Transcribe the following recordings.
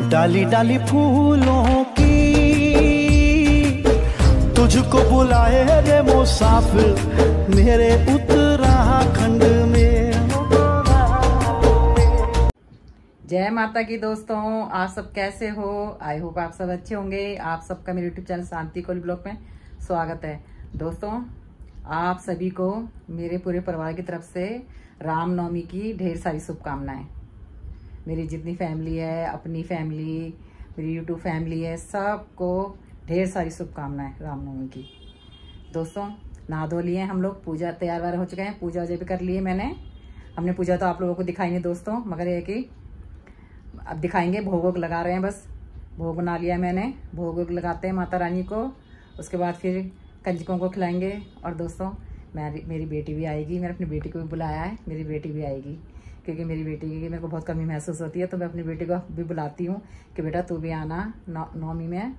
डाली डाली फूलों की तुझको बुलाए रे मुसाफिर मेरे उत्तराखंड में। जय माता की दोस्तों, आप सब कैसे हो? आई होप आप सब अच्छे होंगे। आप सबका मेरे यूट्यूब चैनल शांति कोली ब्लॉग में स्वागत है। दोस्तों, आप सभी को मेरे पूरे परिवार की तरफ से रामनवमी की ढेर सारी शुभकामनाएं। मेरी जितनी फैमिली है, अपनी फैमिली, मेरी यूट्यूब फैमिली है, सबको ढेर सारी शुभकामनाएं रामनवमी की। दोस्तों, नहा धो लिए हम लोग, पूजा तैयार वार हो चुके हैं, पूजा वजह भी कर लिए मैंने। हमने पूजा तो आप लोगों को दिखाई नहीं दोस्तों, मगर ये कि अब दिखाएंगे। भोग वोग लगा रहे हैं, बस भोग बना लिया मैंने। भोग वोग लगाते हैं माता रानी को, उसके बाद फिर कंजकों को खिलाएंगे। और दोस्तों, मेरी बेटी भी आएगी, मैंने अपनी बेटी को भी बुलाया है, मेरी बेटी भी आएगी, क्योंकि मेरी बेटी की मेरे को बहुत कमी महसूस होती है, तो मैं अपनी बेटी को भी बुलाती हूँ कि बेटा तू भी आना नवमी में।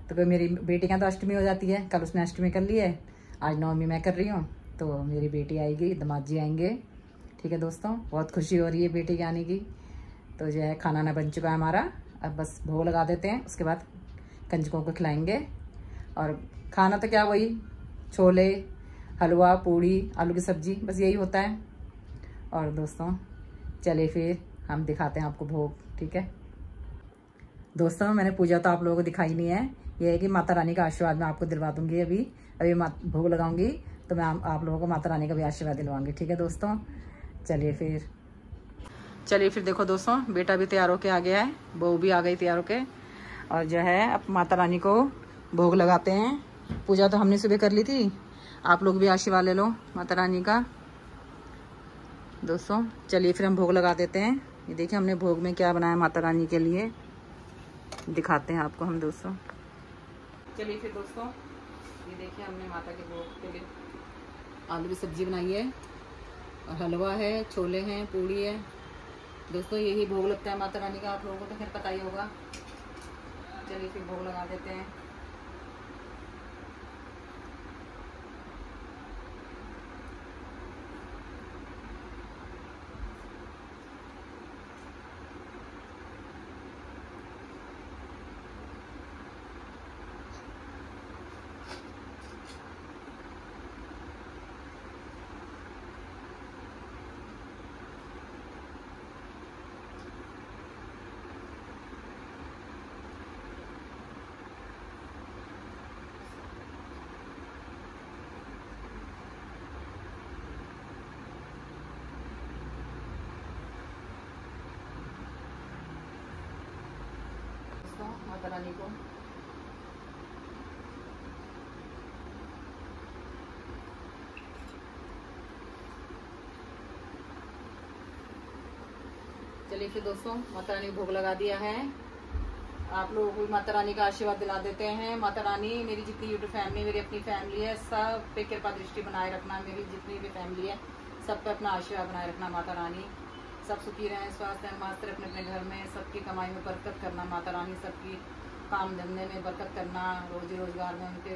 तो कोई मेरी बेटी का तो अष्टमी हो जाती है, कल उसने अष्टमी कर ली है, आज नवमी मैं कर रही हूँ, तो मेरी बेटी आएगी, दामाद जी आएंगे। ठीक है दोस्तों, बहुत खुशी हो रही है बेटी के आने की। तो जो है खाना ना बन चुका है हमारा, अब बस भोग लगा देते हैं, उसके बाद कंजकों को खिलाएंगे। और खाना तो क्या, वही छोले, हलवा, पूड़ी, आलू की सब्जी, बस यही होता है। और दोस्तों चलिए फिर हम दिखाते हैं आपको भोग। ठीक है दोस्तों, मैंने पूजा तो आप लोगों को दिखाई नहीं है, ये है कि माता रानी का आशीर्वाद मैं आपको दिलवा दूंगी। अभी भोग लगाऊंगी तो मैं आप लोगों को माता रानी का भी आशीर्वाद दिलवाऊंगी। ठीक है दोस्तों, चलिए फिर देखो दोस्तों, बेटा भी तैयार होके आ गया है, बहू भी आ गई तैयार होके। और जो है अब माता रानी को भोग लगाते हैं। पूजा तो हमने सुबह कर ली थी, आप लोग भी आशीर्वाद ले लो माता रानी का। दोस्तों चलिए फिर हम भोग लगा देते हैं। ये देखिए हमने भोग में क्या बनाया माता रानी के लिए, दिखाते हैं आपको हम दोस्तों। चलिए फिर दोस्तों, ये देखिए हमने माता के भोग के लिए आलू की सब्जी बनाई है, और हलवा है, छोले हैं, पूड़ी है। दोस्तों यही भोग लगता है माता रानी का, आप लोगों को तो फिर पता ही होगा। चलिए फिर भोग लगा देते हैं। माता रानी को चलिए फिर दोस्तों, माता रानी को भोग लगा दिया है। आप लोगों को भी माता रानी का आशीर्वाद दिला देते हैं। माता रानी मेरी जितनी यूट्यूब फैमिली, मेरी अपनी फैमिली है, सब पे कृपा दृष्टि बनाए रखना। मेरी जितनी भी फैमिली है सब पे अपना आशीर्वाद बनाए रखना। माता रानी सब सुखी रहें, स्वस्थ रहें, मस्त रहे अपने अपने घर में, सबकी कमाई में बरकत करना। माता रानी सबकी काम धंधे में बरकत करना, रोजी रोजगार में उनके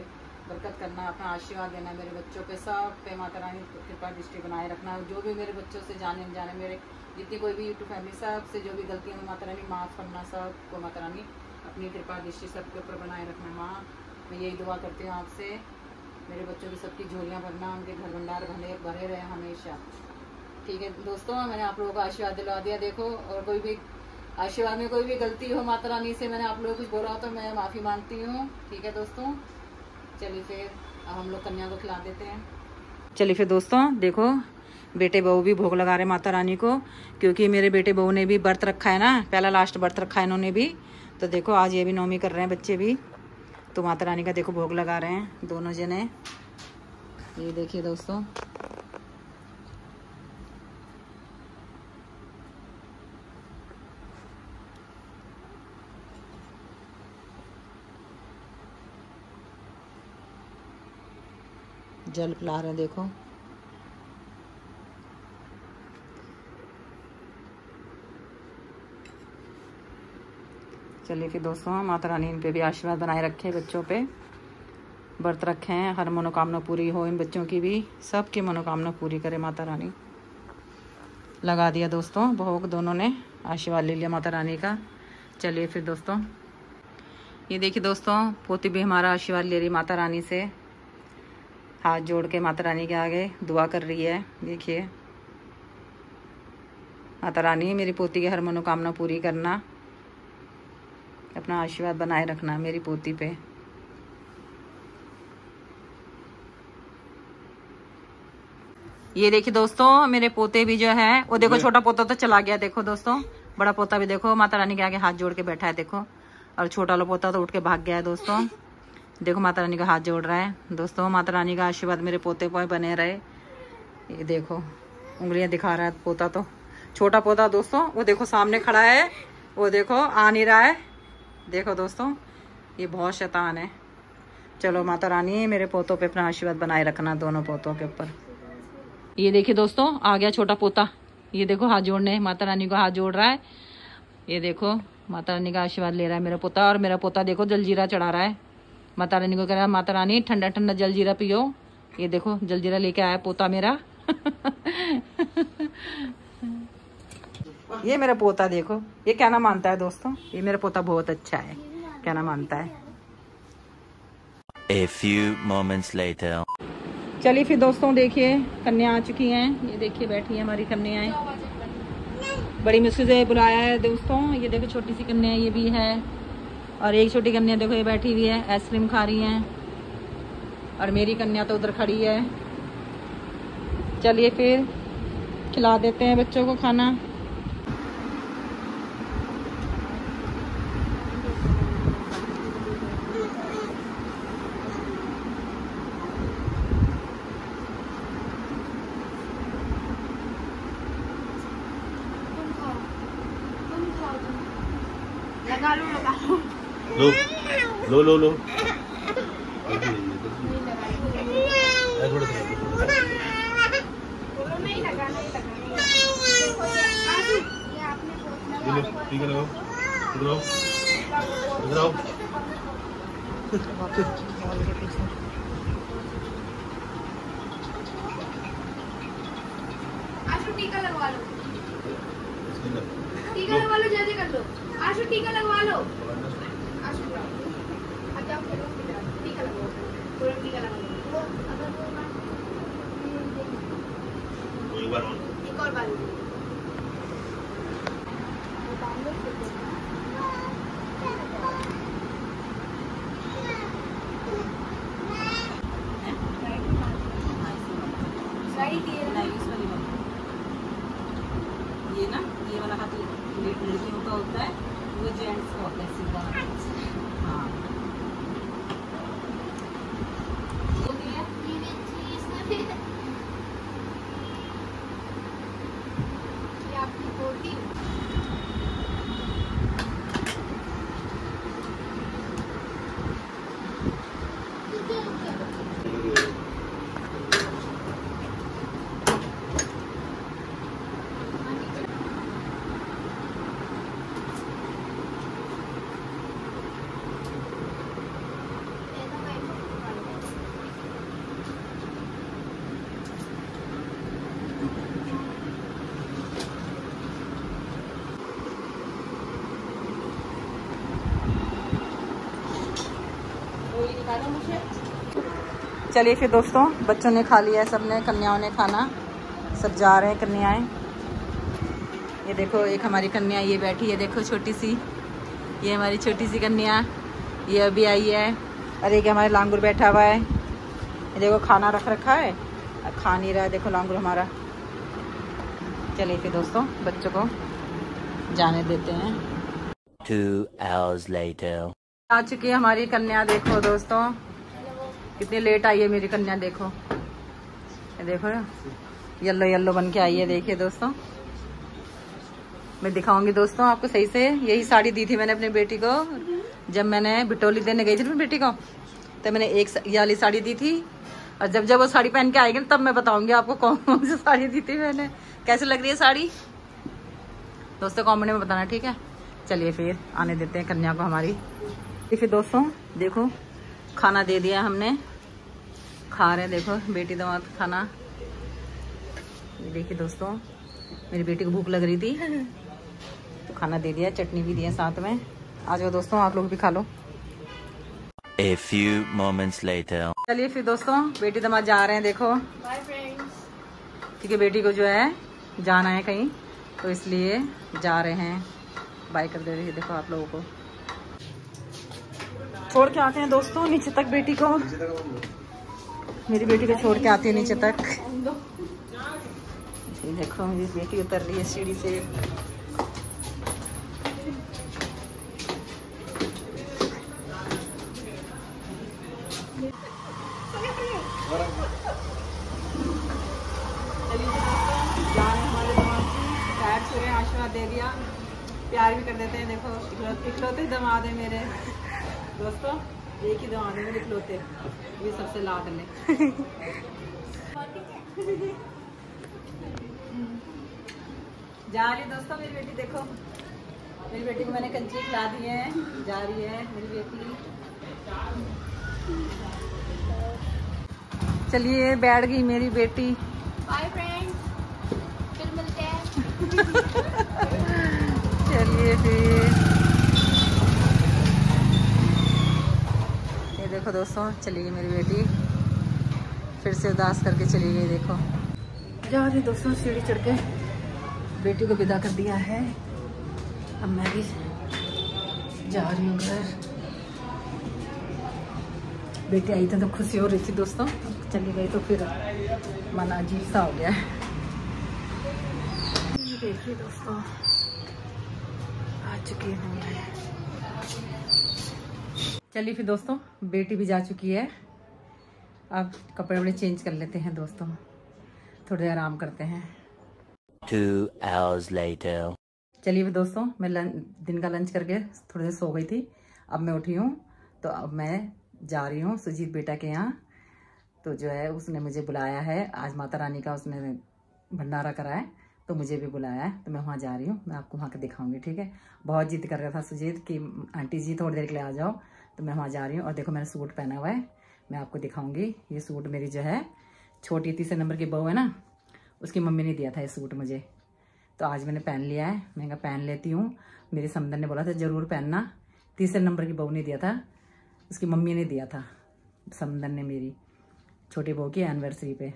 बरकत करना, अपना आशीर्वाद देना मेरे बच्चों पे, सब पे माता रानी कृपा दृष्टि बनाए रखना। जो भी मेरे बच्चों से जाने अनजाने, मेरे जितनी कोई भी यूट्यूब फैमिली, सब से जो भी गलतियाँ में माता रानी माफ़ करना, सबको माता रानी अपनी कृपा दृष्टि सबके ऊपर बनाए रखना। माँ मैं यही दुआ करती हूँ आपसे, मेरे बच्चों की सबकी झोलियाँ भरना, उनके घर भंडार भरे रहे हमेशा। ठीक है दोस्तों, मैंने आप लोगों को आशीर्वाद दिलवा दिया। देखो, और कोई भी आशीर्वाद में कोई भी गलती हो माता रानी से, मैंने आप लोगों को कुछ बोला हो तो मैं माफ़ी मांगती हूँ। ठीक है दोस्तों, चलिए फिर अब हम लोग कन्या को खिला देते हैं। चलिए फिर दोस्तों, देखो बेटे बहू भी भोग लगा रहे माता रानी को, क्योंकि मेरे बेटे बहू ने भी व्रत रखा है ना, पहला लास्ट व्रत रखा है इन्होंने भी। तो देखो आज ये भी नवमी कर रहे हैं बच्चे भी, तो माता रानी का देखो भोग लगा रहे हैं दोनों जने। ये देखिए दोस्तों, जल पिला रहे हैं देखो। चलिए फिर दोस्तों, माता रानी इन पे भी आशीर्वाद बनाए रखे, बच्चों पे व्रत रखे हैं, हर मनोकामना पूरी हो इन बच्चों की भी, सबकी मनोकामना पूरी करे माता रानी। लगा दिया दोस्तों भोग, दोनों ने आशीर्वाद ले लिया माता रानी का। चलिए फिर दोस्तों, ये देखिए दोस्तों, पोती भी हमारा आशीर्वाद ले रही माता रानी से, हाथ जोड़ के माता रानी के आगे दुआ कर रही है। देखिए, माता रानी मेरी पोती की हर मनोकामना पूरी करना, अपना आशीर्वाद बनाए रखना मेरी पोती पे। ये देखिए दोस्तों, मेरे पोते भी जो है वो देखो, छोटा पोता तो चला गया देखो दोस्तों, बड़ा पोता भी देखो माता रानी के आगे हाथ जोड़ के बैठा है देखो, और छोटा वाला पोता तो उठ के भाग गया है दोस्तों। देखो माता रानी का हाथ जोड़ रहा है दोस्तों। माता रानी का आशीर्वाद मेरे पोते पर बने रहे। ये देखो उंगलियां दिखा रहा है पोता, तो छोटा पोता दोस्तों वो देखो सामने खड़ा है, वो देखो आ नहीं रहा है। देखो दोस्तों, ये बहुत शैतान है। चलो माता रानी मेरे पोतों पे अपना आशीर्वाद बनाए रखना, दोनों पोतों के ऊपर। ये देखिए दोस्तों, आ गया छोटा पोता। ये देखो हाथ जोड़ने, माता रानी को हाथ जोड़ रहा है। ये देखो माता रानी का आशीर्वाद ले रहा है मेरा पोता, और मेरा पोता देखो जलजीरा चढ़ा रहा है। माता रानी को कह रहा है, माता रानी ठंडा ठंडा जलजीरा पियो। ये देखो जलजीरा लेके आया पोता मेरा। ये मेरा पोता देखो, ये कहना मानता है दोस्तों, ये मेरा पोता बहुत अच्छा है, कहना मानता है। A few moments later. चलिए फिर दोस्तों, देखिए कन्या आ चुकी हैं। ये देखिए बैठी है हमारी कन्याएं, बड़ी मुश्किल से बुलाया है दोस्तों। ये देखो छोटी सी कन्या ये भी है, और एक छोटी कन्या देखो ये बैठी हुई है, आइसक्रीम खा रही हैं, और मेरी कन्या तो उधर खड़ी है। चलिए फिर खिला देते हैं बच्चों को खाना। लो लो लो लो। टीका लगाओ, इधर आओ, इधर आओ। आशु टीका लगवा लो, टीका लगवा लो, जल्दी कर लो। आशु टीका लगवा लो, आशु जाओ, टीका लगवाओ, पूरा टीका लगवाओ। एक और बार ये ना, ये वाला हाथ लड़कियों का होता है, वो जेंट्स का होता है सीधा। हाँ ये आपकी पोती। चलिए फिर दोस्तों, बच्चों ने खा लिया है, सबने, कन्याओं ने खाना, सब जा रहे हैं कन्याएं। ये देखो एक हमारी कन्या ये बैठी है देखो, छोटी सी, ये हमारी छोटी सी कन्या, ये अभी आई है। और एक हमारे लांगुर बैठा हुआ है, ये देखो खाना रख रखा है, खा नहीं रहा है देखो लांगुर हमारा। चलिए फिर दोस्तों, बच्चों को जाने देते हैं। 2 hours later. आ चुकी है हमारी कन्या, देखो दोस्तों कितनी लेट आई है मेरी कन्या। देखो ये देखो येलो येलो बन के आई है, देखिए दोस्तों। मैं दिखाऊंगी दोस्तों आपको सही से। यही साड़ी दी थी मैंने अपनी बेटी को, जब मैंने बिटोली देने गई थी अपनी बेटी को, तो मैंने एक ये वाली साड़ी दी थी। और जब जब वो साड़ी पहन के आएगी तब मैं बताऊंगी आपको कौन कौन सी साड़ी दी थी मैंने, कैसी लग रही है साड़ी दोस्तों, कमेंट में बताना, ठीक है। चलिए फिर आने देते हैं कन्या को हमारी। फिर दोस्तों देखो खाना दे दिया हमने, खा रहे हैं देखो बेटी दामाद खाना। ये देखिए दोस्तों, मेरी बेटी को भूख लग रही थी खाना दे दिया, चटनी भी दी है साथ में। आ जाओ दोस्तों, आप लोग भी खा लो। A few moments later. चलिए फिर दोस्तों, बेटी दामाद जा रहे हैं देखो, बाय फ्रेंड्स। क्योंकि बेटी को जो है जाना है कहीं, तो इसलिए जा रहे हैं। बाय कर दे रही है देखो आप लोगों को। छोड़ के आते हैं दोस्तों नीचे तक बेटी को। मेरी बेटी को छोड़ के आती है नीचे तक। ये देखो मेरी बेटी उतर रही है सीढ़ी से। आशीर्वाद दे दिया, प्यार भी कर देते हैं। देखो इकलौते दामाद है मेरे दोस्तों, एक ही दामाद है मेरे इकलौते, ये सबसे लाडले। जा रही दोस्तों मेरी बेटी, देखो मेरी बेटी को मैंने कंची खिला दी है, जा रही है मेरी बेटी। चलिए बैठ गई मेरी बेटी। बाय फ्रेंड्स, फिर मिलते हैं। चलिए फिर ये देखो दोस्तों, चली गई मेरी बेटी, फिर से उदास करके चली गई। देखो जा रही दोस्तों, सीढ़ी चढ़ के बेटी को विदा कर दिया है। अब मैं भी जा रही हूँ घर। बेटी आई थी तो खुशी हो रही थी दोस्तों, चली गई तो फिर मन अजीब सा हो गया है। देखिए दोस्तों, आ चुकी हूँ मैं। चलिए फिर दोस्तों, बेटी भी जा चुकी है। अब कपड़े वपड़े चेंज कर लेते हैं दोस्तों, थोड़ी देर आराम करते हैं। 2 hours later. चलिए फिर दोस्तों, मैं दिन का लंच करके थोड़ी देर सो गई थी। अब मैं उठी हूँ, तो अब मैं जा रही हूँ सुजीत बेटा के यहाँ। तो जो है उसने मुझे बुलाया है, आज माता रानी का उसने भंडारा कराया, तो मुझे भी बुलाया है, तो मैं वहाँ जा रही हूँ। मैं आपको वहाँ के दिखाऊंगी, ठीक है। बहुत जिद कर रहा था सुजीत कि आंटी जी थोड़ी देर के लिए आ जाओ, तो मैं वहाँ जा रही हूँ। और देखो मैंने सूट पहना हुआ है, मैं आपको दिखाऊंगी। ये सूट मेरी जो है छोटी 3 नंबर की बहू है ना, उसकी मम्मी ने दिया था ये सूट मुझे, तो आज मैंने पहन लिया है। मैं कहा पहन लेती हूँ, मेरे समंदर ने बोला था ज़रूर पहनना। 3 नंबर की बहू ने दिया था, उसकी मम्मी ने दिया था, समंदर ने मेरी छोटी बहू की एनिवर्सरी पे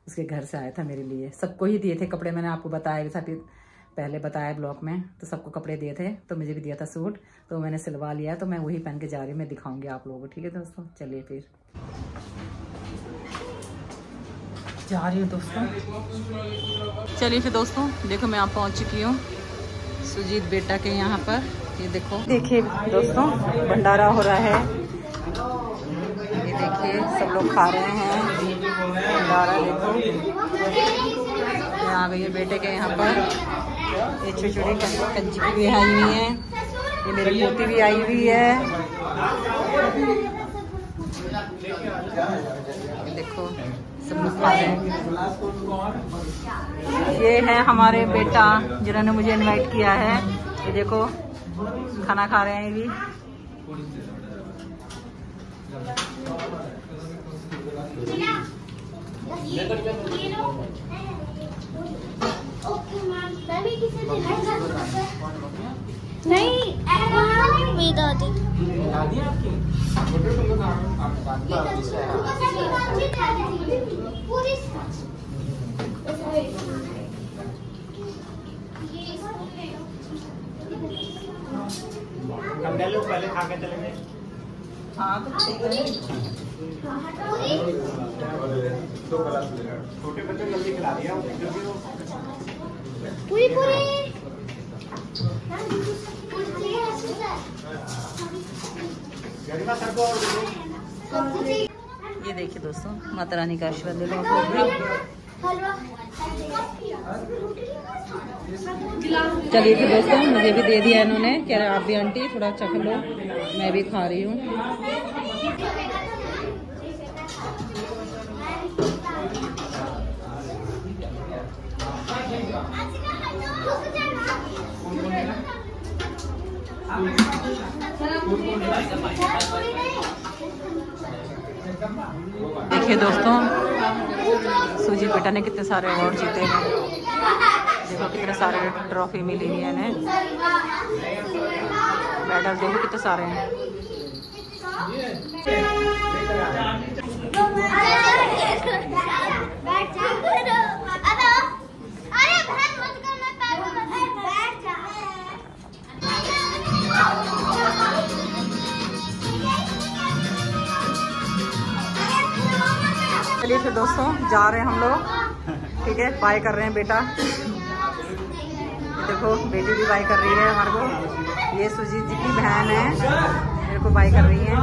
उसके घर से आया था मेरे लिए। सबको ही दिए थे कपड़े, मैंने आपको बताया भी था, पहले बताया ब्लॉग में, तो सबको कपड़े दिए थे, तो मुझे भी दिया था सूट, तो मैंने सिलवा लिया, तो मैं वही पहन के जा रही हूँ। मैं दिखाऊंगी आप लोगों को, ठीक है दोस्तों। चलिए फिर जा रही हूँ दोस्तों। चलिए फिर दोस्तों, देखो मैं आप पहुँच चुकी हूँ सुजीत बेटा के यहाँ पर। ये देखो, देखिए दोस्तों भंडारा हो रहा है, ये देखिए सब लोग खा रहे हैं भंडारा। देखो मैं आ गई है बेटे के यहाँ पर। ये छोटी छोटी कंची भी आई हुई है, ये मेरी पोती भी आई हुई है। देखो सब लोग खा रहे हैं। ये है हमारे बेटा जिन्होंने मुझे इनवाइट किया है, ये देखो खाना खा रहे हैं ये भी। नहीं मेरी दादी पहले खा के चलेंगे। हाँ तो छोटे बच्चे जल्दी खिला दिया पूरी पूरी। ये देखिए दोस्तों, माता रानी का आशीर्वाद ले लो आप लोग भी। चलिए फिर दोस्तों, मुझे भी दे दिया इन्होंने, कह रहे आप भी आंटी थोड़ा चख लो, मैं भी खा रही हूँ। देखिए दोस्तों, सुजीत बेटा ने कितने सारे अवार्ड जीते हैं। देखो कितने सारे ट्रॉफी मिली हुई है इन्हें, मेडल देखो कितने सारे हैं। चलिए फिर दोस्तों जा रहे हैं हम लोग, ठीक है। बाय कर रहे हैं बेटा, देखो बेटी भी बाय कर रही है हमारे को। ये सुजीत जी की बहन है, मेरे को बाय कर रही है।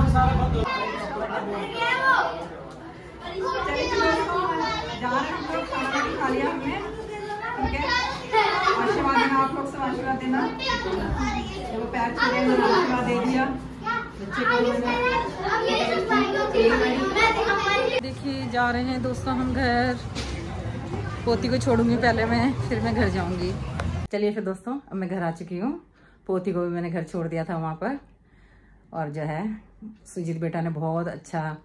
जा रहे हैं हम लोग, खाना भी खा लिया हमने, ठीक है। आशीर्वाद देना, आप लोग सब आशीर्वाद देना। देखो पैर छूने में आशीर्वाद दे दिया बच्चे को। देखिए जा रहे हैं दोस्तों हम घर, पोती को छोड़ूंगी पहले मैं, फिर मैं घर जाऊंगी। चलिए फिर दोस्तों अब मैं घर आ चुकी हूँ। पोती को भी मैंने घर छोड़ दिया था वहाँ पर, और जो है सुजीत बेटा ने बहुत अच्छा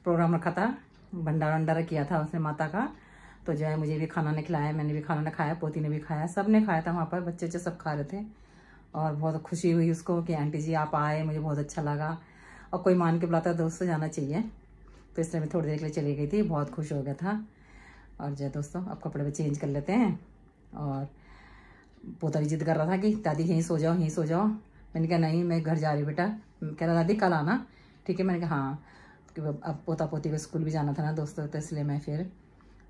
प्रोग्राम रखा था, भंडारा वंडारा किया था उसने माता का। तो जो है मुझे भी खाना ने खिलाया, मैंने भी खाना खाया, पोती ने भी खाया, सब ने खाया था वहाँ पर, बच्चे सब खा रहे थे। और बहुत खुशी हुई उसको कि आंटी जी आप आए, मुझे बहुत अच्छा लगा। और कोई मान के बुलाता है दोस्तों जाना चाहिए, तो इसलिए मैं थोड़ी देर के लिए चली गई थी, बहुत खुश हो गया था। और जो है दोस्तों अब कपड़े भी चेंज कर लेते हैं। और पोता भी जिद कर रहा था कि दादी यहीं सो जाओ, यहीं सो जाओ। मैंने कहा नहीं मैं घर जा रही बेटा। कह रहा दादी कल आना, ठीक है। मैंने कहा हाँ, अब पोता पोती को स्कूल भी जाना था ना दोस्तों, तो इसलिए मैं फिर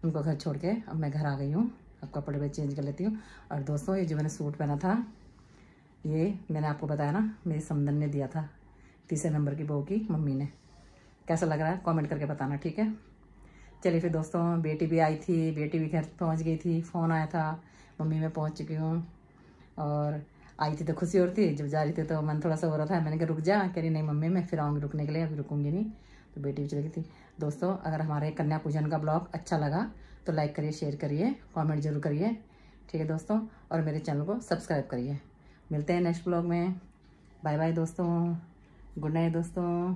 उनको घर छोड़ के अब मैं घर आ गई हूँ। अब कपड़े भी चेंज कर लेती हूँ। और दोस्तों ये जो मैंने सूट पहना था, ये मैंने आपको बताया ना मेरी समदन ने दिया था, 3 नंबर की बहू की मम्मी ने। कैसा लग रहा है कमेंट करके बताना, ठीक है। चलिए फिर दोस्तों बेटी भी आई थी, बेटी भी घर पहुंच गई थी, फ़ोन आया था मम्मी मैं पहुंच चुकी हूँ। और आई थी तो खुशी हो रही थी, जब जा रही थी तो मन थोड़ा सा हो रहा था। मैंने कहा रुक जा, कह रही नहीं मम्मी मैं फिर आऊँगी रुकने के लिए, अभी रुकूंगी नहीं। तो बेटी भी चली गई थी। दोस्तों अगर हमारे कन्या पूजन का ब्लॉग अच्छा लगा तो लाइक करिए, शेयर करिए, कॉमेंट जरूर करिए, ठीक है दोस्तों। और मेरे चैनल को सब्सक्राइब करिए। मिलते हैं नेक्स्ट ब्लॉग में। बाय बाय दोस्तों, गुड नाइट दोस्तों।